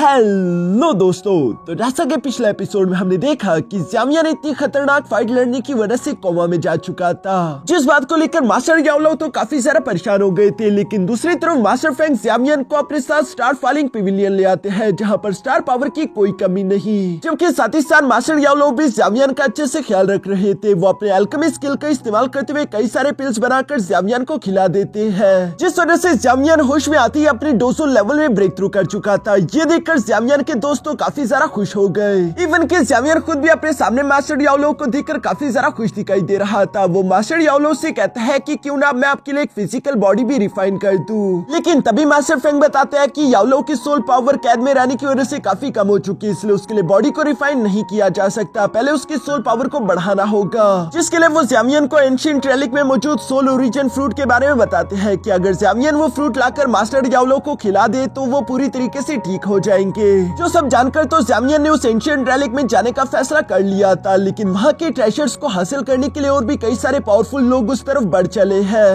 Hello दोस्तों, तो जैसा कि पिछले एपिसोड में हमने देखा कि ज़ामिया ने इतनी खतरनाक फाइट लड़ने की वजह से कोमा में जा चुका था, जिस बात को लेकर मास्टर याओलो तो काफी ज्यादा परेशान हो गए थे। लेकिन दूसरी तरफ मास्टर फेंग ज़ामियन को अपने साथ स्टार फॉलिंग पिविलियन ले आते हैं, जहाँ पर स्टार पावर की कोई कमी नहीं, जबकि साथ ही साथ मास्टर याओलो भी ज़ामियन का अच्छे से ख्याल रख रहे थे। वो अपने अल्केमी स्किल का इस्तेमाल करते हुए कई सारे पिल्स बनाकर ज़ामियन को खिला देते हैं, जिस वजह से ज़ामियन होश में आते ही अपने डोजो लेवल में ब्रेक थ्रू कर चुका था। ये देखकर ज़ामियन के दोस्त तो काफी ज्यादा खुश हो गए। इवन कि ज़ामियन खुद भी अपने सामने मास्टर याओलो को देखकर काफी ज्यादा खुश दिखाई दे रहा था। वो मास्टर याओलो से कहता है कि क्यों ना मैं आपके लिए एक फिजिकल बॉडी भी रिफाइन कर दूं। लेकिन तभी मास्टर फेंग बताते हैं कि याओलो की सोल पावर कैद में रहने की वजह से काफी कम हो चुकी है, इसलिए उसके लिए बॉडी को रिफाइन नहीं किया जा सकता। पहले उसकी सोल पावर को बढ़ाना होगा, जिसके लिए वो ज़ामियन को एंशिएंट रेलिक में मौजूद सोल ओरिजिन फ्रूट के बारे में बताते हैं कि अगर ज़ामियन वो फ्रूट लाकर मास्टर याओलो को खिला दे तो वो पूरी तरीके से ठीक हो जाएंगे। जो सब जानकर तो ज़ामियन ने उस एंशिएंट रेलिक में जाने का फैसला कर लिया था, लेकिन वहाँ के ट्रेजर्स को हासिल करने के लिए और भी कई सारे पावरफुल लोग उस तरफ बढ़ चले हैं।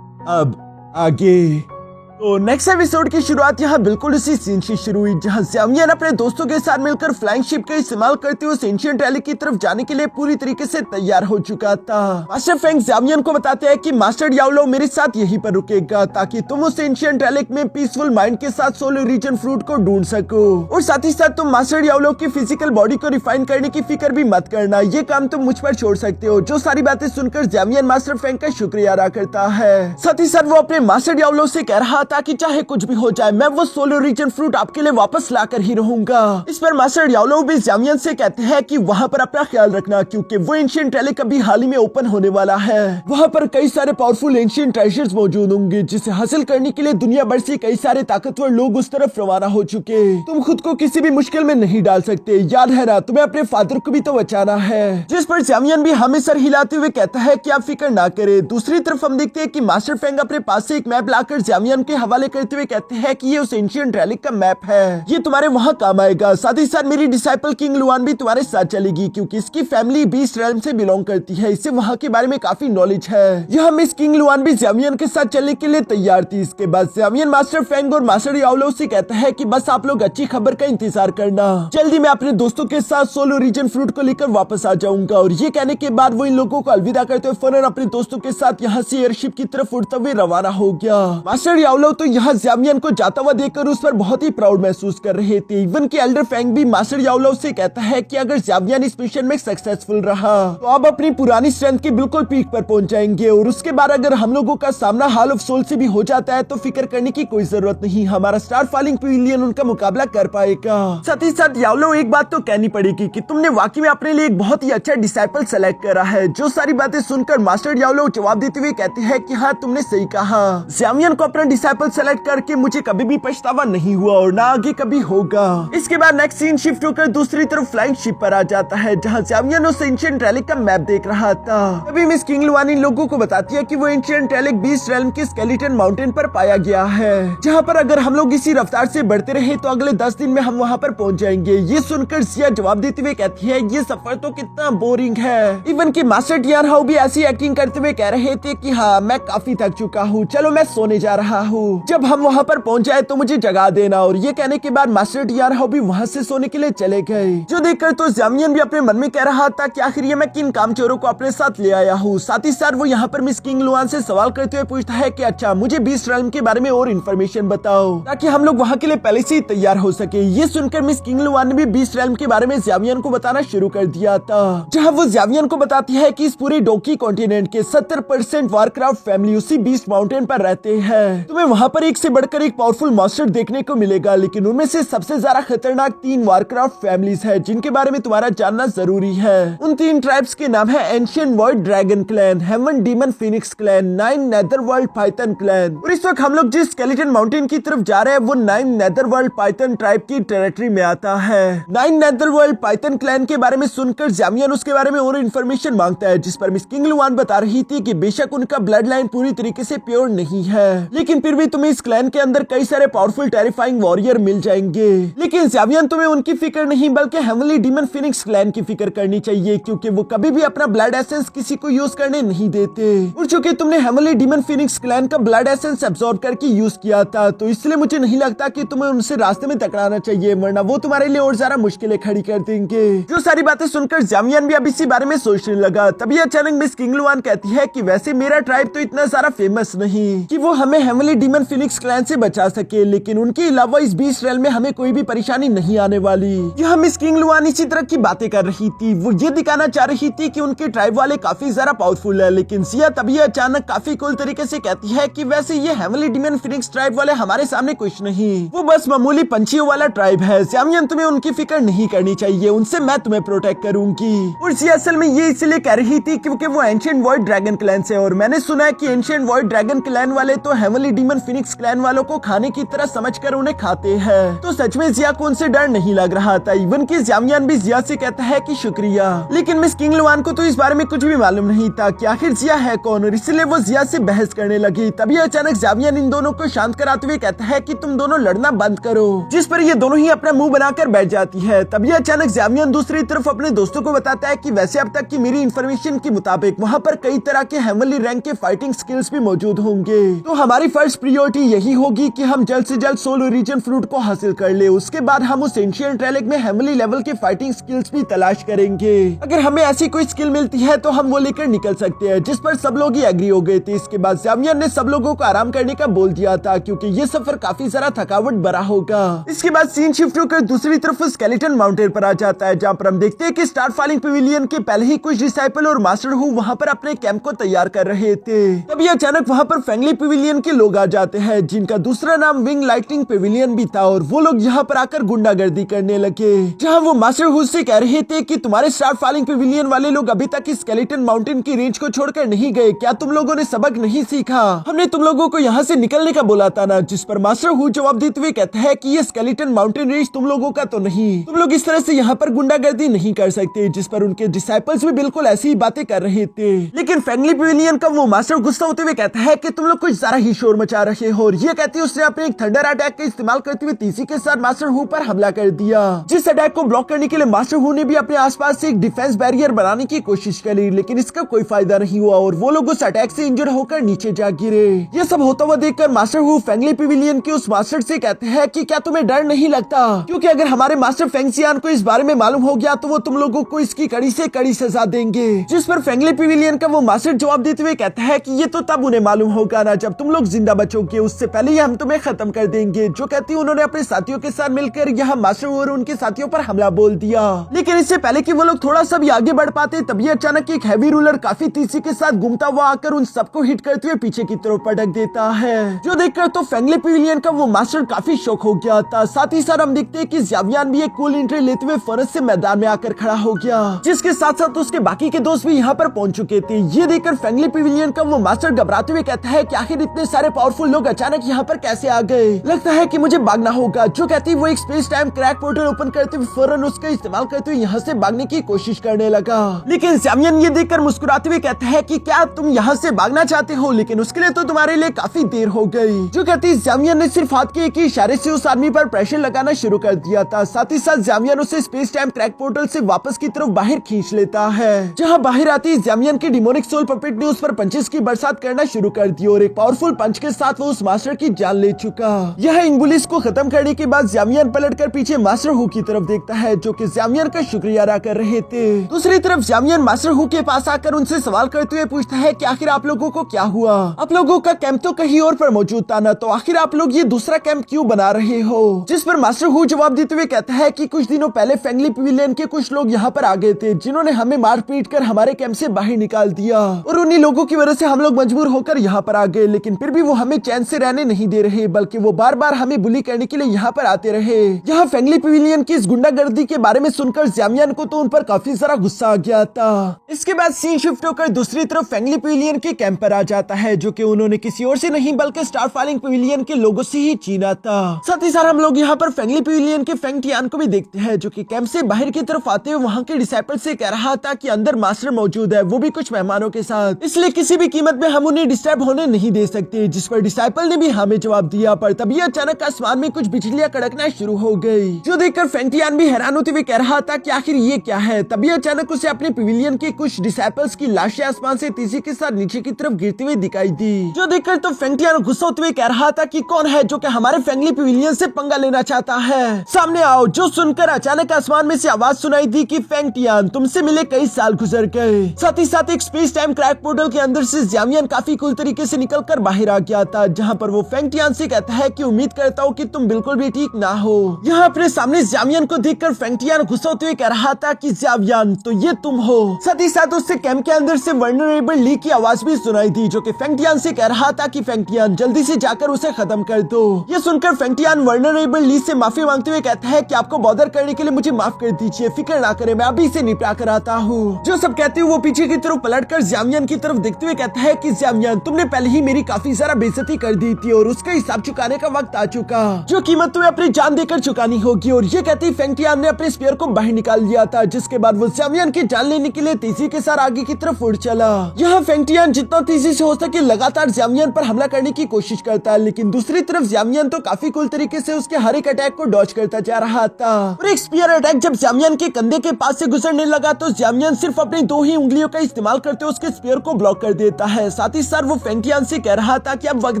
अब आगे तो नेक्स्ट एपिसोड की शुरुआत यहाँ बिल्कुल इसी सीन से शुरू हुई, जहाँ ज़ामियन अपने दोस्तों के साथ मिलकर फ्लाइंग शिप का इस्तेमाल करते हुए एंशिएंट रेलिक की तरफ जाने के लिए पूरी तरीके से तैयार हो चुका था। मास्टर फेंग ज़ामियन को बताते हैं कि मास्टर याओलो मेरे साथ यहीं पर रुकेगा ताकि तुम उस एंशिएंट रेलिक में पीसफुल माइंड के साथ सोल ओरिजिन फ्रूट को ढूंढ सको, और साथ ही साथ तुम मास्टर याओलो की फिजिकल बॉडी को रिफाइन करने की फिक्र भी मत करना, ये काम तुम मुझ पर छोड़ सकते हो। जो सारी बातें सुनकर ज़ामियन मास्टर फेंग का शुक्रिया अदा करता है। साथ ही साथ वो अपने मास्टर याओलो से कह रहा ताकि चाहे कुछ भी हो जाए मैं वो सोल ओरिजिन फ्रूट आपके लिए वापस लाकर ही रहूंगा। इस पर मास्टर याओलो भी ज़ामियन से कहते हैं कि वहाँ पर अपना ख्याल रखना, क्योंकि वो एंशिएंट रेलिक अभी हाल ही में ओपन होने वाला है। वहाँ पर कई सारे पावरफुल एंशिएंट ट्रेजर्स मौजूद होंगे, जिसे हासिल करने के लिए दुनिया भर से कई सारे ताकतवर लोग उस तरफ रवाना हो चुके। तुम खुद को किसी भी मुश्किल में नहीं डाल सकते, याद है ना, तुम्हें अपने फादर को भी तो बचाना है। जिस पर ज़ामियन भी हमें सर हिलाते हुए कहता है कि आप फिक्र ना करें। दूसरी तरफ हम देखते हैं कि मास्टर फेंग अपने पास से एक मैप लाकर ज़ामियन के हवाले करते हुए कहते हैं कि ये उस एंशिएंट रेलिक का मैप है, ये तुम्हारे वहाँ काम आएगा। साथ ही साथ मेरी डिसाइपल किंग लुआन भी तुम्हारे साथ चलेगी, क्योंकि इसकी फैमिली बीस्ट रेल्म से बिलोंग करती है, इससे वहाँ के बारे में काफी नॉलेज है। यह मिस किंग लुआन भी ज़ामियन के साथ चलने के लिए तैयार थी। इसके बाद ज़ामियन मास्टर फेंग और मास्टर याओलो से कहता है कि बस आप लोग अच्छी खबर का इंतजार करना, जल्दी मैं अपने दोस्तों के साथ सोल ओरिजिन फ्रूट को लेकर वापस आ जाऊंगा। और ये कहने के बाद वो इन लोगों को अलविदा करते हुए फौरन अपने दोस्तों के साथ यहाँ से एयरशिप की तरफ उड़ते हुए रवाना हो गया। मास्टर याओलो तो यहाँ ज़ामियन को जाता हुआ देखकर उस पर बहुत ही प्राउड महसूस कर रहे थे। इवन कि एल्डर फेंग भी मास्टर याओलो से कहता है कि अगर ज़ामियन इस मिशन में सक्सेसफुल रहा तो आप अपनी पुरानी स्ट्रेंथ की बिल्कुल पीक पर पहुंच जाएंगे, और उसके बाद अगर हम लोगों का सामना हॉल ऑफ सोल से भी हो जाता है तो फिक्र करने की कोई जरूरत नहीं, हमारा स्टार फॉलिंग पिविलियन उनका मुकाबला कर पाएगा। साथ ही साथ याओलो एक बात तो कहनी पड़ेगी कि तुमने वाकई में अपने लिए एक बहुत ही अच्छा डिसाइपल सेलेक्ट करा है। जो सारी बातें सुनकर मास्टर याओलो जवाब देते हुए कहते हैं कि हाँ तुमने सही कहा, ज़ामियन को अपना डिसाइपल सेलेक्ट करके मुझे कभी भी पछतावा नहीं हुआ और ना आगे कभी होगा। इसके बाद नेक्स्ट सीन शिफ्ट होकर दूसरी तरफ फ्लाइंग शिप पर आ जाता है, जहाँ ज़ामियन उस एंशिएंट रेलिक का मैप देख रहा था। तभी मिस किंग लुआन इन लोगों को बताती है कि वो एंशिएंट रेलिक बीस्ट रेल्म के स्केलेटन माउंटेन पर पाया गया है, जहाँ पर अगर हम लोग इसी रफ्तार से बढ़ते रहे तो अगले 10 दिन में हम वहाँ पर पहुँच जाएंगे। ये सुनकर जिया जवाब देते हुए कहती है ये सफर तो कितना बोरिंग है। इवन कि मास्टर टियान हाउ भी ऐसी एक्टिंग करते हुए कह रहे थे कि हाँ मैं काफी थक चुका हूँ, चलो मैं सोने जा रहा हूँ, जब हम वहाँ पर पहुँच जाए तो मुझे जगा देना। और ये कहने के बाद मास्टर टियान हाउ भी वहाँ से सोने के लिए चले गए। जो देखकर तो ज़ामियन भी अपने मन में कह रहा था कि आखिर ये मैं किन कामचोरों को अपने साथ ले आया हूँ। साथ ही साथ वो यहाँ पर मिस किंग लुआन से सवाल करते हुए पूछता है कि अच्छा मुझे बीस्ट रेल्म के बारे में और इन्फॉर्मेशन बताओ, ताकि हम लोग वहाँ के लिए पहले से ही तैयार हो सके। ये सुनकर मिस किंग लुआन ने भी बीस्ट रेल्म के बारे में ज़ामियन को बताना शुरू कर दिया था, जहाँ वो ज़ामियन को बताती है कि इस पूरे डोकी कॉन्टिनेंट के 70% वारक्राफ्ट फैमिली उसी बीस्ट माउंटेन पर रहते हैं। तुम्हें वहाँ पर एक से बढ़कर एक पावरफुल मॉन्स्टर देखने को मिलेगा, लेकिन उनमें से सबसे ज्यादा खतरनाक 3 वारक्राफ्ट फैमिलीज है जिनके बारे में तुम्हारा जानना जरूरी है। उन 3 ट्राइब्स के नाम है ancient void dragon clan, heaven demon phoenix clan, 9 netherworld python clan. और इस वक्त हम लोग जिस स्केलेटन माउंटेन की तरफ जा रहे हैं वो 9 नेदरवर्ल्ड पाइथन ट्राइब की टेरिटरी में आता है। 9 नेदरवर्ल्ड पाइथन क्लैन के बारे में सुनकर ज़ामियन उसके बारे में और इन्फॉर्मेशन मांगता है, जिस पर मिस किंग लुआन बता रही थी कि बेशक उनका ब्लड लाइन पूरी तरीके से प्योर नहीं है, लेकिन फिर भी तुम्हें इस क्लैन के अंदर कई सारे पावरफुल टेरिफाइंग वॉरियर मिल जाएंगे। लेकिन लेकिन ज़ावियन तुम्हें उनकी फिक्र नहीं बल्कि हेवनली डीमन फिनिक्स क्लैन की फिक्र करनी चाहिए, क्योंकि वो कभी भी अपना ब्लड एसेंस किसी को यूज करने नहीं देते। और चूंकि तुमने हेवनली डीमन फिनिक्स क्लैन का ब्लड एसेंस एब्सॉर्ब करके यूज किया था, तो इसलिए मुझे नहीं लगता कि तुम्हें उनसे रास्ते में टकराना चाहिए, वरना वो तुम्हारे लिए और ज्यादा मुश्किलें खड़ी कर देंगे। जो सारी बातें सुनकर ज़ावियन भी अब इसी बारे में सोचने लगा। तभी अचानक मिस किंगलुआन कहती है कि वैसे मेरा ट्राइब तो इतना सारा फेमस नहीं कि वो हमें हेवनली डीमन फिनिक्स क्लैन से बचा सके, लेकिन उनके अलावा इस बीस्ट रेल में हमें कोई भी परेशानी नहीं आने वाली। यहाँ मिस किंगलुआन इसी तरह की बातें कर रही थी। वो ये दिखाना चाह रही थी कि उनके ट्राइब वाले काफी ज्यादा पावरफुल है, लेकिन जिया तभी अचानक काफी कूल तरीके से कहती है कि वैसे ये हेवनली डीमन फिनिक्स ट्राइब वाले हमारे सामने कुछ नहीं, वो बस मामूली पंछियों वाला ट्राइब है। ज़ावियन तुम्हें उनकी फिक्र नहीं करनी चाहिए, उनसे मैं तुम्हें प्रोटेक्ट करूंगी। और जिया असल में ये इसलिए कह रही थी क्योंकि वो एंशिएंट वॉइड ड्रैगन क्लैन से, और मैंने सुना है कि एंशिएंट वॉइड ड्रैगन क्लैन वाले तो हेवनली डीमन फिनिक्स क्लैन वालों को खाने की तरह समझकर उन्हें खाते हैं। तो सच में जिया को उनसे डर नहीं लग रहा था। इवन की ज़ावियन भी जिया से कहता है कि शुक्रिया, लेकिन मिस किंगलुआन को तो इस बारे में कुछ भी मालूम नहीं था कि आखिर जिया है कौन, और इसलिए वो जिया से बहस करने लगी। तभी अचानक ज़ावियन इन दोनों को शांत कराते हुए कहता है कि तुम दोनों लड़ना बंद करो, जिस पर ये दोनों ही अपना मुंह बनाकर बैठ जाती है। तभी अचानक ज़ावियन दूसरी तरफ अपने दोस्तों को बताता है कि वैसे अब तक की मेरी इन्फॉर्मेशन के मुताबिक वहाँ पर कई तरह के हेवनली रैंक के फाइटिंग स्किल्स भी मौजूद होंगे, तो हमारी फर्स्ट प्रायोरिटी यही होगी कि हम जल्द से जल्द सोल ओरिजिन फ्रूट को हासिल कर ले। उसके बाद हम उस एंशिएंट रेलिक में हेवनली लेवल के फाइटिंग स्किल्स भी तलाश करेंगे। अगर हमें ऐसी कोई स्किल मिलती है तो हम वो लेकर निकल सकते हैं, जिस पर सब लोग ही एग्री हो गए थे। इसके बाद ज़ावियन ने सब लोगों को आराम करने का बोल दिया था, क्योंकि ये सफर काफी ज्यादा थकावट भरा होगा। इसके बाद सीन शिफ्ट होकर दूसरी तरफ स्केलेटन माउंटेन पर आ जाता है, जहाँ पर हम देखते हैं कि स्टार फॉलिंग पवेलियन के पहले ही कुछ डिसाइपल और मास्टर हु वहाँ पर अपने कैंप को तैयार कर रहे थे। तभी अचानक वहाँ पर फेंगली पवेलियन के लोग आ जाते हैं, जिनका दूसरा नाम विंग लाइटिंग पवेलियन भी था, और वो लोग यहाँ पर आकर गुंडागर्दी करने लगे। जहाँ वो मास्टर हु से कह रहे थे कि तुम्हारे स्टार फॉलिंग पवेलियन वाले लोग अभी तक स्केलेटन माउंटेन की रेंज को छोड़कर नहीं गए, क्या तुम लोगों ने सबक नहीं सीखा? हमने तुम लोगों को यहाँ से निकलने का बोला था ना। जिस पर मास्टर हु जवाब देते हुए कहता है कि ये स्केलेटन माउंटेन रेंज तुम लोगों का तो नहीं, तुम लोग इस तरह से यहाँ पर गुंडागर्दी नहीं कर सकते। जिस पर उनके डिसाइपल्स भी बिल्कुल ऐसी ही बातें कर रहे थे। लेकिन फेंगली पवेलियन का वो मास्टर गुस्सा होते हुए कहता है कि तुम लोग कुछ ज्यादा ही शोर मचा रहे हो, और ये कहते उसने अपने एक थंडर अटैक का इस्तेमाल करते हुए तीसी के साथ मास्टर हु पर हमला कर दिया। जिस अटैक को ब्लॉक करने के लिए मास्टर हु ने भी अपने आसपास से एक डिफेंस बैरियर बनाने की कोशिश करी, लेकिन इसका कोई फायदा नहीं हुआ, और वो लोग उस अटैक से इंजर्ड होकर नीचे जा गिरे। ये सब होता हुआ देखकर मास्टर हु फेंगली पवेलियन के उस मास्टर से कहते हैं कि क्या तुम्हें डर नहीं लगता, क्योंकि अगर हमारे मास्टर फेंगसियान को इस बारे में मालूम हो गया तो वो तुम लोगों को इसकी कड़ी से कड़ी सजा देंगे। जिस पर फेंगली पवेलियन का वो मास्टर जवाब देते हुए कहता है कि ये तो तब उन्हें मालूम होगा ना जब तुम लोग जिंदा बचोगे, उससे पहले ही हम तुम्हें खत्म कर देंगे। जो कहती उन्होंने अपने साथियों के साथ मिलकर यहाँ मास्टर और उनके साथियों पर हमला बोल दिया। लेकिन इससे पहले कि वो लोग थोड़ा सा भी आगे बढ़ पाते, तभी अचानक एक हैवी रूलर काफी तेजी के साथ घूमता हुआ आकर उन सबको हिट करते हुए पीछे की तरफ पटक देता है। जो देखकर तो फेंगली पवेलियन का वो मास्टर काफी शॉक हो गया था। साथ ही साथ हम देखते हैं कि ज़ावियन भी एक कूल एंट्री लेते हुए फौरन से मैदान में आकर खड़ा हो गया, जिसके साथ साथ उसके बाकी के दोस्त भी यहाँ पर पहुंच चुके थे। ये देखकर फेंगली पवेलियन का वो मास्टर घबराते हुए कहता है कि आखिर इतने सारे पावरफुल लोग अचानक यहाँ पर कैसे आ गए, लगता है कि मुझे भागना होगा। जो कहती वो एक space time crack portal open करते हुए फौरन उसका इस्तेमाल करते हुए यहाँ से भागने की कोशिश करने लगा। लेकिन ज़ावियन ये देखकर मुस्कुराते हुए कहता है कि क्या तुम यहाँ से भागना चाहते हो, लेकिन उसके लिए तो तुम्हारे लिए काफी देर हो गई। जो कहती ज़ावियन ने सिर्फ हाथ के एक ही इशारे से उस आदमी पर प्रेशर लगाना शुरू कर दिया था। साथ ही साथ ज़ावियन उसे स्पेस टाइम क्रैक पोर्टल से वापस की तरफ बाहर खींच लेता है। जहाँ बाहर आती ज़ावियन के डिमोनिक सोल पपेट ने उस पर पंचेस की बरसात करना शुरू कर दी, और एक पावरफुल पंच के साथ वो उस मास्टर की जान ले चुका। यह इंगुलिस को खत्म करने के बाद ज़ावियन पलटकर पीछे मास्टर हु की तरफ देखता है, जो कि ज़ावियन का शुक्रिया अदा कर रहे थे। दूसरी तरफ ज़ावियन मास्टर हु के पास आकर उनसे सवाल करते हुए पूछता है कि आखिर आप लोगों को क्या हुआ, आप लोगों का कैंप तो कहीं और पर मौजूद था ना, तो आखिर आप लोग ये दूसरा कैंप क्यों बना रहे हो? जिस पर मास्टर हु जवाब देते हुए कहता है कि कुछ दिनों पहले फेंगली पवेलियन के कुछ लोग यहाँ पर आ गए थे, जिन्होंने हमें मार पीट कर हमारे कैंप से बाहर निकाल दिया, और उन्हीं लोगों की वजह से हम लोग मजबूर होकर यहाँ पर आ गए। लेकिन फिर भी वो हमें चैन से रहने नहीं दे रहे, बल्कि वो बार बार हमें बुली करने के लिए यहाँ पर आते रहे। यहाँ फेंगली पवेलियन की इस गुंडागर्दी के बारे में सुनकर ज़ावियन को तो उन पर काफी सारा गुस्सा आ गया था। इसके बाद सीन शिफ्ट होकर दूसरी तरफ फेंगली पवेलियन के कैंप पर आ जाता है, जो कि उन्होंने किसी और से नहीं बल्कि स्टार फॉलिंग पवेलियन के लोगों से ही चीना था। साथ ही साथ हम लोग यहाँ पर फेंगली पवेलियन के फेंग टियान को भी देखते हैं, जो कि कैंप से बाहर की तरफ आते हुए वहाँ के डिसाइपल से कह रहा था कि अंदर मास्टर मौजूद है, वो भी कुछ मेहमानों के साथ, इसलिए किसी भी कीमत में हम उन्हें डिस्टर्ब होने नहीं दे सकते। जिस पर डिसाइपल ने भी हमें जवाब दिया। पर तभी अचानक आसमान में कुछ बिजलियां कड़कना शुरू शुरू हो गई, जो देखकर फेंगटियान भी हैरान होते हुए कह रहा था कि आखिर ये क्या है। तभी अचानक उसे अपने पवेलियन के कुछ डिसाइपल्स की लाशें आसमान से तेजी के साथ नीचे की तरफ गिरती हुई दिखाई दी, जो देखकर तो फेंगटियान गुस्सा होते हुए कह रहा था कि कौन है जो कि हमारे फैमिली पवेलियन से पंगा लेना चाहता है, सामने आओ। जो सुनकर अचानक आसमान में से आवाज सुनाई दी कि फेंगटियान तुमसे मिले कई साल गुजर गए। साथ ही साथ एक स्पेस टाइम क्रैक पोर्टल के अंदर से ज़ामियन काफी कूल तरीके से निकलकर बाहर आ गया था, जहां पर वो फेंगटियान से कहता है कि उम्मीद करता हूँ कि तुम बिल्कुल भी ठीक ना हो। यहाँ अपने सामने ज़ामियन को देखकर फेंगटियान गुस्सा होते हुए कह रहा था कि ज़ामियन तो ये तुम हो। साथ ही साथ उससे कैंप के अंदर से वल्नरेबल ली की आवाज भी सुनाई दी, जो कि फेंगटियान से कह रहा था कि फेंगटियान जल्दी से जाकर उसे खत्म कर दो। ये सुनकर फेंगटियान वल्नरेबल ली से माफी मांगते हुए कहता है कि आपको बॉदर करने के लिए मुझे माफ कर दीजिए, फिक्र ना करें, मैं अभी से निपटा कर आता हूँ। जो सब कहते हुए वो पीछे की तरफ पलटकर ज़ामियन की तरफ देखते हुए कहता है कि ज़ामियन तुमने पहले ही मेरी काफी सारा बेइज्जती कर दी थी और उसका हिसाब चुकाने का वक्त आ चुका, जो कीमत तुम्हें अपनी जान देकर चुकानी होगी। और ये कहते ही फेंगटियान ने अपने स्पीयर को बाहर निकाल लिया था, जिसके बाद वो ज़ामियन की जान लेने के लिए तेजी के साथ आगे की तरफ उड़ चला। यहाँ फेंगटियान जितना तेजी से हो सके लगातार ज़ामियन पर हमला करने की कोशिश करता है, लेकिन दूसरी तरफ ज़ामियन तो काफी कूल तरीके से उसके हर एक अटैक को डॉज करता जा रहा था। और एक स्पीयर अटैक जब ज़ामियन के कंधे के पास से गुजरने लगा तो ज़ामियन सिर्फ अपनी 2 ही उंगलियों का इस्तेमाल करते हुए उसके स्पीयर को ब्लॉक कर देता है। साथ ही साथ वो फेंगटियान से कह रहा था कि अब वक्त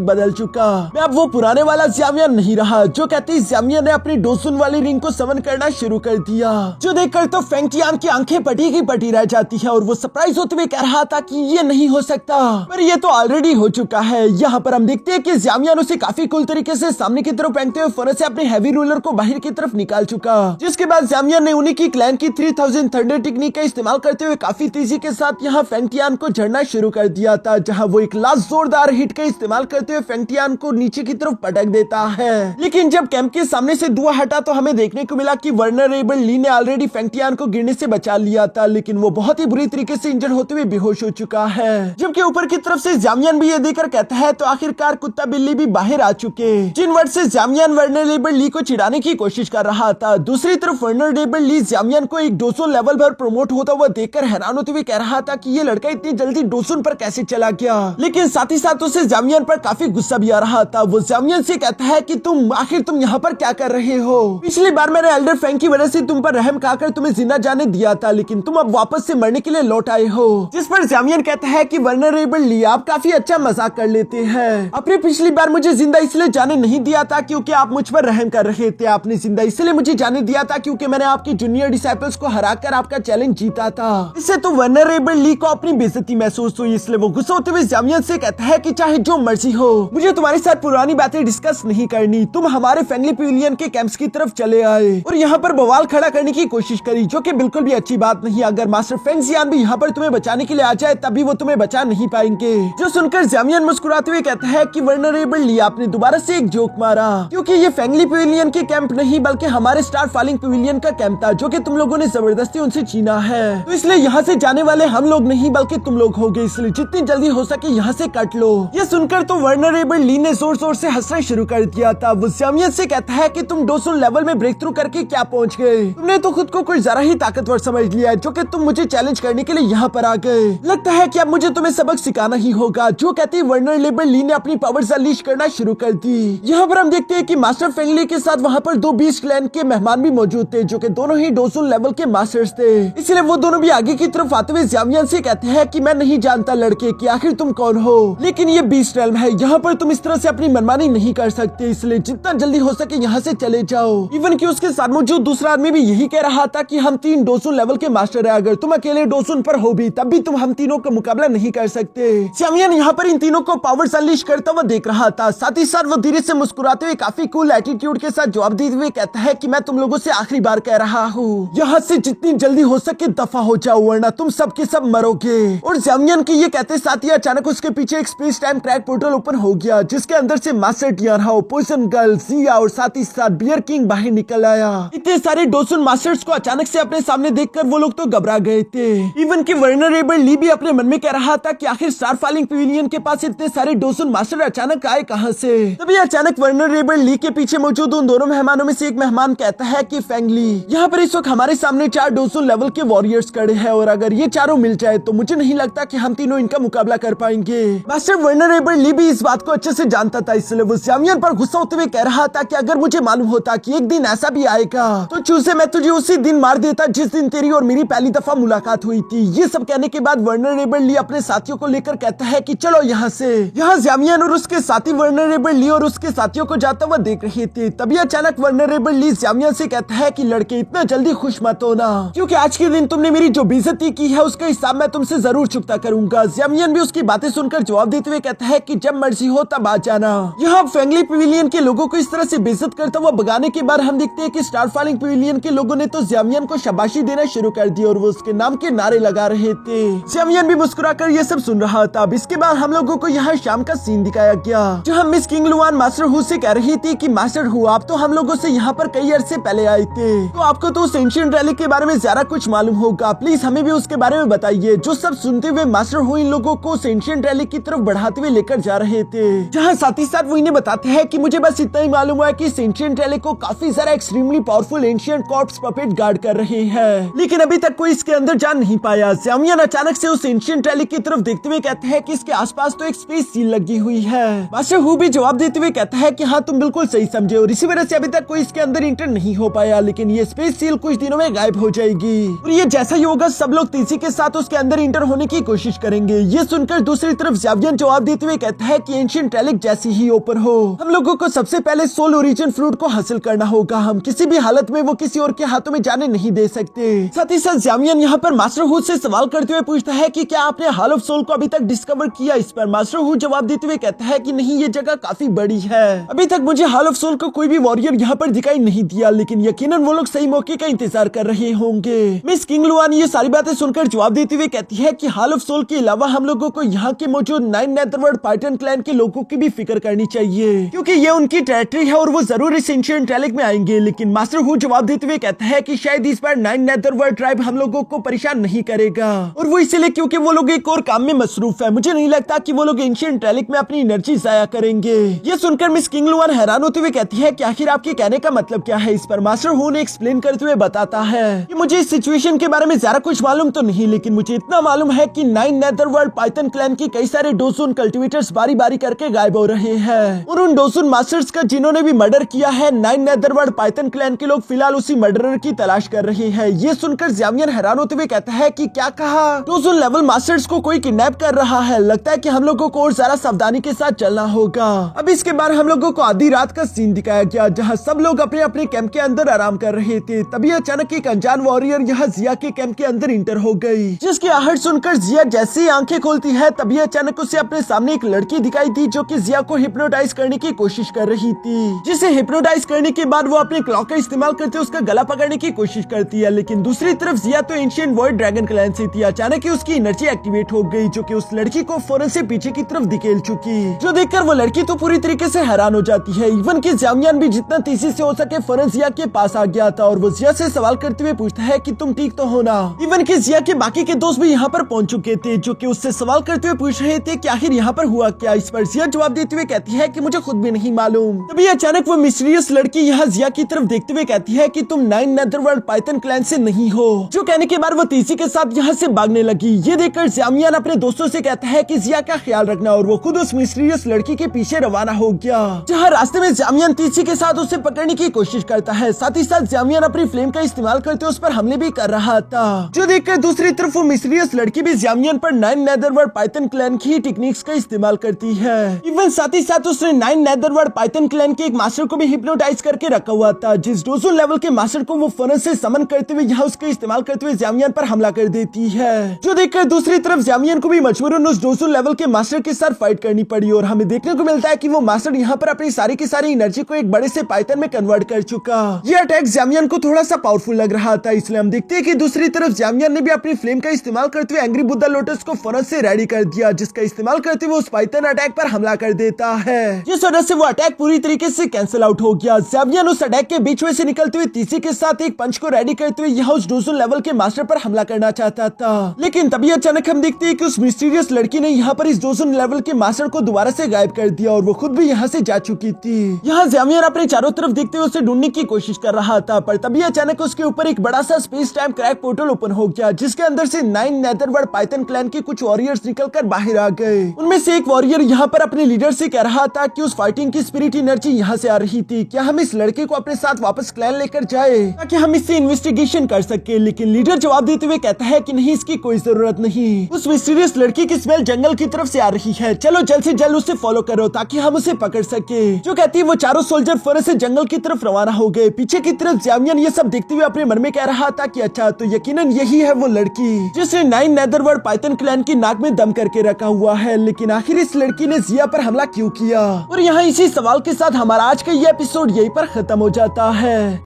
बदल चुका, मैं अब वो पुराने वाला ज़ामियन नहीं रहा। जो कहते ही ज़ामियन ने अपनी डोसुन वाली रिंग को समन करना शुरू कर दिया, जो देखकर तो फेंगटियान की आंखें पटी की पटी रह जाती है और वो सरप्राइज होते हुए कह रहा था कि ये नहीं हो सकता, पर ये तो ऑलरेडी हो चुका है। यहाँ पर हम देखते हैं कि ज़ामियन उसे काफी कूल तरीके से सामने की तरफ फेंकते हुए फौरन से अपने हैवी रूलर को बाहर की तरफ निकाल चुका, जिसके बाद ज़ामियन ने उन्हीं की क्लैन की 3000 थंडर टेक्निक का इस्तेमाल करते हुए काफी तेजी के साथ यहाँ फेंगटियान को झड़ना शुरू कर दिया था, जहाँ वो एक लास्ट जोरदार हिट का इस्तेमाल करते हुए फेंगटियान को नीचे की तरफ पटक देता है। लेकिन जब कैंप के सामने से धुआं हटा तो हमें देखने को मिला कि वल्नरेबल ली ने ऑलरेडी फेंगटियान को गिरने से बचा लिया था, लेकिन वो बहुत ही बुरी तरीके से इंजर होते हुए बेहोश हो चुका है। जबकि ऊपर की तरफ से ज़ामियन भी ये देखकर कहता है तो आखिरकार कुत्ता बिल्ली भी बाहर आ चुके, जिन वर्ड से ज़ामियन वल्नरेबल ली को चिढ़ाने की कोशिश कर रहा था। दूसरी तरफ वल्नरेबल ली ज़ामियन को एक 200 लेवल पर प्रमोट होता हुआ देखकर हैरान होते हुए कह रहा था कि ये लड़का इतनी जल्दी डोसुन पर कैसे चला गया, लेकिन साथ ही साथ उसे ज़ामियन पर काफी गुस्सा भी आ रहा था। वो ज़ामियन से कहता है कि आखिर तुम यहाँ पर क्या कर रहे हो? पिछली बार मैंने एल्डर फैंग की वजह से तुम पर रहम खाकर तुम्हें जिंदा जाने दिया था, लेकिन तुम अब वापस से मरने के लिए लौट आए हो। जिस पर ज़ामियन कहता है कि वल्नरेबल ली आप काफी अच्छा मजाक कर लेते हैं, आपने पिछली बार मुझे जिंदा इसलिए जाने नहीं दिया था क्योंकि आप मुझ पर रहम कर रहे थे, आपने जिंदा इसलिए मुझे जाने दिया था क्योंकि मैंने आपके जूनियर डिसाइपल्स को हराकर आपका चैलेंज जीता था। इससे तो वल्नरेबल ली को अपनी बेइज्जती महसूस हुई, इसलिए वो गुस्सा होते हुए ज़ामियन से कहता है कि चाहे जो मर्जी हो, मुझे तुम्हारे साथ पुरानी बातें डिस्कस नहीं करनी। तुम हमारे फैमिली पवेलियन के कैंप्स की तरफ चले आए और यहाँ पर बवाल खड़ा करने की कोशिश करी, जो कि बिल्कुल भी अच्छी बात नहीं। अगर मास्टर फेंगजियान भी यहाँ पर तुम्हें बचाने के लिए आ जाए तभी वो तुम्हें बचा नहीं पाएंगे। जो सुनकर ज़ामियन मुस्कुराते हुए कहता है कि वल्नरेबल ली आपने दोबारा से एक जोक मारा, क्योंकि ये फैमिली पवेलियन के कैंप नहीं बल्कि हमारे स्टार फॉलिंग पवेलियन का कैंप था, जो कि तुम लोगों ने जबरदस्ती उनसे छीना है। तो इसलिए यहाँ से जाने वाले हम लोग नहीं बल्कि तुम लोग होगे, इसलिए जितनी जल्दी हो सके यहाँ से कट लो। ये सुनकर तो वल्नरेबल ली ने जोर जोर से हंसना शुरू कर दिया था। वो ज़ामियन से कहता है कि तुम 200 लेवल में ब्रेक थ्रू करके क्या पहुँच गए? तुमने तो खुद को कोई जरा ही ताकतवर समझ लिया है, जो कि तुम मुझे चैलेंज करने के लिए यहाँ पर आ गए। लगता है कि अब मुझे तुम्हें सबक सिखाना ही होगा। जो कहते ही वल्नरेबल ली ने अपनी पावर्स अनलीश करना शुरू कर दी। यहाँ पर हम देखते हैं कि मास्टर फेंगली के साथ वहाँ पर 2 बीस्ट क्लैन के मेहमान भी मौजूद थे, जो कि दोनों ही 200 लेवल के मास्टर्स थे। इसलिए वो दोनों भी आगे की तरफ आते हुए ज़ामियन से कहते हैं कि मैं नहीं जानता लड़के कि आखिर तुम कौन हो, लेकिन ये बीस्ट रेल्म है, यहाँ पर तुम इस तरह से अपनी मनमानी नहीं कर सकते, इसलिए जितना जल्दी हो सके यहाँ से चले जाओ। इवन कि उसके साथ मौजूद दूसरा आदमी भी यही कह रहा था कि हम 3 200 लेवल के मास्टर है, अगर तुम अकेले 200 पर हो भी तब भी तुम हम तीनों का मुकाबला नहीं कर सकते। ज़ामियन यहाँ पर इन तीनों को पावर्स अनलीश करता हुआ देख रहा था। साथ ही साथ वो धीरे से मुस्कुराते हुए काफी कूल एटीट्यूड के साथ जवाब देते हुए कहता है कि मैं तुम लोगों से आखिरी बार कह रहा हूँ, यहाँ से जितनी जल्दी हो सके दफा हो जाओ, वरना तुम सब के सब मरोगे। और ज़ामियन की ये कहते साथ ही अचानक उसके पीछे एक space time crack portal open हो गया, जिसके अंदर से मास्टर टियानहाओ, पोइजन गर्ल, जिया और साथ ही साथ बियर किंग बाहर निकल आया। इतने सारे डोसुन मास्टर्स को अचानक से अपने सामने देखकर वो लोग तो घबरा गए थे। इवन कि वल्नरेबल ली भी अपने मन में कह रहा था कि आखिर स्टार फॉलिंग पवेलियन के पास इतने सारे डोसुन मास्टर अचानक आए कहां से। तभी अचानक वल्नरेबल ली के पीछे मौजूद उन दोनों मेहमानों में से एक मेहमान कहता है कि फेंगली, यहाँ पर इस वक्त हमारे सामने 4 डोसुन लेवल के वॉरियर्स खड़े हैं और अगर ये चारों मिल जाए तो मुझे नहीं लगता कि हम तीनों इनका मुकाबला कर पाएंगे। मास्टर वल्नरेबल ली भी इस बात को अच्छे से जानता था, इसलिए वो ज़ामियन पर गुस्सा होते हुए कह रहा था कि अगर मुझे मालूम मालूम होता कि एक दिन ऐसा भी आएगा, तो चूजे मैं तुझे उसी दिन मार देता जिस दिन तेरी और मेरी पहली दफा मुलाकात हुई थी। ये सब कहने के बाद वर्नरेबल ली अपने साथियों को लेकर कहता है कि चलो यहाँ से। यहाँ ज़ामियन और उसके साथी वर्नरेबल ली और उसके साथियों को जाता हुआ देख रहे थे। तभी अचानक वर्नरेबल ली ज़ामियन से कहता है कि लड़के इतना जल्दी खुश मत होना, क्योंकि आज के दिन तुमने मेरी जो बेइज्जती की है उसका हिसाब मैं तुमसे जरूर चुकता करूंगा। ज़ामियन भी उसकी बातें सुनकर जवाब देते हुए कहता है कि जब मर्जी हो तब आ जाना। यहाँ फेंगली पवेलियन के लोगों को इस तरह से बेइज्जत करता हुआ भगाने के बाद हम देखते हैं कि स्टार फॉलिंग पवेलियन के लोगों ने तो ज़ामियन को शाबाशी देना शुरू कर दी और वो उसके नाम के नारे लगा रहे थे। ज़ामियन भी मुस्कुराकर ये सब सुन रहा था। अब इसके बाद हम लोगों को यहाँ शाम का सीन दिखाया गया, जहाँ miss king Luann master who से कह रही थी कि मास्टर हु आप तो हम लोगों से यहाँ पर कई अरसे पहले आए थे, तो आपको तो उस एंशिएंट रैली के बारे में ज्यादा कुछ मालूम होगा, प्लीज हमें भी उसके बारे में बताइए। जो सब सुनते हुए मास्टर हु इन लोगों को उस एंशिएंट रैली की तरफ बढ़ाते हुए लेकर जा रहे थे, जहाँ साथ ही साथ वो इन्हें बताते हैं कि मुझे बस इतना ही मालूम हुआ कि इस एंशिएंट रैली को काफी सारा extremely powerful ancient corps puppet guard कर रहे हैं, लेकिन अभी तक कोई इसके अंदर जान नहीं पाया। ज़ामियन अचानक से उस एंशिएंट रैली की तरफ देखते हुए कहते हैं कि इसके आसपास तो एक स्पेस सील लगी हुई है। मास्टर हु भी जवाब देते हुए कहता है कि हाँ तुम बिल्कुल सही समझे और इसी वजह से अभी तक कोई इसके अंदर इंटर नहीं हो पाया, लेकिन ये स्पेस सील कुछ दिनों में गायब हो जाएगी और ये जैसा ही होगा सब लोग तेजी के साथ उसके अंदर इंटर होने की कोशिश करेंगे। ये सुनकर दूसरी तरफ ज़ावियन जवाब देते हुए कहता है कि एंशिएंट रेलिक जैसी ही ओपन हो, हम लोगों को सबसे पहले सोल ओरिजिन फ्रूट को हासिल करना होगा, हम किसी भी हालत में वो किसी और के हाथों में जाने नहीं दे सकते। साथ ही साथ ज़ावियन यहाँ पर मास्टर हु से सवाल करते हुए पूछता है कि क्या आपने हॉल ऑफ सोल को अभी तक डिस्कवर किया। इस पर मास्टर हु जवाब देते हुए कहता है कि नहीं, ये जगह काफी बड़ी है, अभी तक मुझे हॉल ऑफ सोल को कोई भी वॉरियर यहाँ पर दिखाई नहीं दिया, लेकिन यकीनन वो लोग सही मौके का इंतजार कर रहे होंगे। मिस किंग लुआन ये सारी बातें सुनकर जवाब देते हुए कहती है कि हॉल ऑफ सोल के अलावा हम लोगों को यहाँ के मौजूद 9 नेदरवर्ल्ड पाइथन क्लैन के लोगों की भी फिक्र करनी चाहिए, क्योंकि ये उनकी टेरिटरी है और वो जरूर इस एंशिएंट रेलिक में आएंगे। लेकिन मास्टर हु जवाब देते हुए कहता है कि शायद इस बार 9 नेदरवर्ल्ड ट्राइब हम लोगों को परेशान नहीं करेगा, और वो इसलिए क्योंकि वो लोग एक और काम में मसरूफ है। मुझे नहीं लगता कि वो लोग एंशिएंट रेलिक में अपनी एनर्जी जाया करेंगे। ये सुनकर मिस किंग लुआन हैरान होते हुए कहती है कि आखिर आपके कहने का मतलब क्या है। इस पर मास्टर हु ने एक्सप्लेन करते हुए बताता है कि मुझे इस सिचुएशन के बारे में ज्यादा कुछ मालूम तो नहीं, लेकिन मुझे इतना मालूम है कि 9 नेदरवर्ल्ड पाइथन क्लैन के कई सारे डोसुन कल्टिवेटर्स बारी बारी करके गायब हो रहे हैं, और उन डोसुन मास्टर्स का जिन्होंने भी मर्डर किया है 9 नेदरवर्ल्ड पाइथन क्लैन के लोग फिलहाल उसी मर्डरर की तलाश कर रहे हैं। ये सुनकर ज़ावियन हैरान होते हुए कहता है कि क्या कहा, डोसुन लेवल मास्टर्स को कोई किडनैप कर रहा है, लगता है कि हम लोगों को और ज्यादा सावधानी के साथ चलना होगा। अब इसके बाद हम लोगों को आधी रात का सीन दिखाया गया, जहां सब लोग अपने अपने कैंप के अंदर आराम कर रहे थे। तभी अचानक एक अनजान वॉरियर यहाँ जिया के कैंप के अंदर इंटर हो गई, जिसकी आहट सुनकर जिया जैसे ही आंखें खोलती है तभी अचानक उसे अपने सामने एक लड़की दिखाई दी, जो कि जिया को हिप्नोटाइज करने की कोशिश कर रही थी। जिसे हिप्नोटाइज करने के बाद वो अपने क्लॉक का इस्तेमाल करते उसका गला पकड़ने की कोशिश करती है, लेकिन दूसरी तरफ जिया तो एंशिएंट वॉइड ड्रैगन क्लैन से थी। अचानक ही उसकी एनर्जी एक्टिवेट हो गई, जो कि उस लड़की को फौरन से पीछे की तरफ धकेल चुकी, जो देखकर वो लड़की तो पूरी तरीके से हैरान हो जाती है। इवन कि ज़ावियन भी जितना तेजी से हो सके फौरन जिया के पास आ गया था, और वो जिया से सवाल करते हुए पूछता है कि तुम ठीक तो हो ना। इवन कि जिया के बाकी के दोस्त भी यहाँ पर पहुँच चुके थे, जो कि उससे सवाल करते हुए पूछ रहे थे कि आखिर यहाँ पर हुआ क्या। इस पर जिया जवाब देते हुए कहती है कि मुझे खुद भी नहीं मालूम। तभी अचानक वो मिस्टीरियस लड़की यहाँ जिया की तरफ देखते हुए कहती है कि तुम 9 नेदरवर्ल्ड पाइथन क्लैन से नहीं हो, जो कहने के बाद वो तेजी के साथ यहाँ से भागने लगी। ये देखकर ज़ावियन अपने दोस्तों से कहता है कि जिया का ख्याल रखना, और वो खुद उस मिस्टीरियस लड़की के पीछे रवाना हो गया, जहाँ रास्ते में ज़ावियन तेजी के साथ उसे पकड़ने की कोशिश करता है। साथ ही साथ ज़ावियन अपनी फ्लेम का इस्तेमाल करते उस पर हमले भी कर रहा था, जो देखकर दूसरी तरफ वो मिस्टीरियस लड़की भी ज़ावियन पर 9 नेदरवर्ल्ड पाइथन क्लैन की टेक्निक्स का इस्तेमाल करती है। इवन साथ ही साथ उसने 9 नेदरवर्ल्ड पाइथन क्लैन के एक मास्टर को भी हिप्नोटाइज करके रखा हुआ था, जिस डोजो लेवल के मास्टर को वो फौरन से समन करते हुए यहाँ उसका इस्तेमाल करते हुए ज़ावियन पर हमला कर देती है, जो देखकर दूसरी तरफ ज़ावियन को भी मजबूरन उस डोजो लेवल के मास्टर के साथ फाइट करनी पड़ी, और हमें देखने को मिलता है कि वो मास्टर यहाँ पर अपनी सारी की सारी एनर्जी को एक बड़े से पाइथन में कन्वर्ट कर चुका। ये अटैक ज़ावियन को थोड़ा सा पावरफुल लग रहा था, इसलिए हम देखते हैं कि दूसरी तरफ ज़ावियन ने भी अपनी फ्लेम का इस्तेमाल करते हुए एंग्री बुद्धा लोटस को फौरन से रेडी कर दिया, जिसका इस्तेमाल करते हुए उस पाइथन अटैक पर हमला कर देता है, जिस वजह से वो अटैक पूरी तरीके से कैंसिल आउट हो गया। ज़ावियन उस अटैक के बीच में से निकलते हुए तीसरे के साथ एक पंच को रेडी करते हुए यहाँ उस डोजो लेवल के मास्टर पर हमला करना चाहता था, लेकिन तभी अचानक हम देखते हैं कि उस मिस्टीरियस लड़की ने यहाँ पर इस डोजो लेवल के मास्टर को दोबारा से गायब कर दिया, और वो खुद भी यहाँ से जा चुकी थी। यहाँ ज़ावियन अपने चारों तरफ देखते हुए उसे ढूंढने की कोशिश कर रहा था, पर तभी अचानक उसके ऊपर एक बड़ा सा space time crack portal open हो गया, जिसके अंदर से 9 नेदरवर्ल्ड पाइथन क्लैन के कुछ वॉरियर्स निकलकर बाहर आ गए। उनमें से एक वॉरियर यहाँ पर अपने लीडर से कह रहा था कि उस फाइटिंग की स्पिरिट एनर्जी यहाँ से आ रही थी, कि क्या हम इस लड़के को अपने साथ वापस क्लैन लेकर जाए ताकि हम इससे इन्वेस्टिगेशन कर सके, लेकिन लीडर जवाब देते हुए कहता है कि नहीं, इसकी कोई जरूरत नहीं। उस मिस्टीरियस लड़की की स्मेल जंगल की तरफ से आ रही है, चलो जल्द से जल्द उसे फॉलो करो ताकि हम उसे पकड़ सके। जो कहती है वो चारों सोल्जर फौरन से जंगल की तरफ रवाना हो गए। पीछे की तरफ ज़ामियन ये सब देखते हुए अपने मन में कह रहा था कि अच्छा, तो यकीनन यही है वो लड़की जिसने 9 नेदरवर्ल्ड पाइथन क्लैन की नाक में दम करके रखा हुआ है। लेकिन आखिर इस लड़की ने जिया पर हमला क्यों किया? और यहाँ इसी सवाल के साथ हमारा आज का ये एपिसोड यहीं पर खत्म हो जाता है।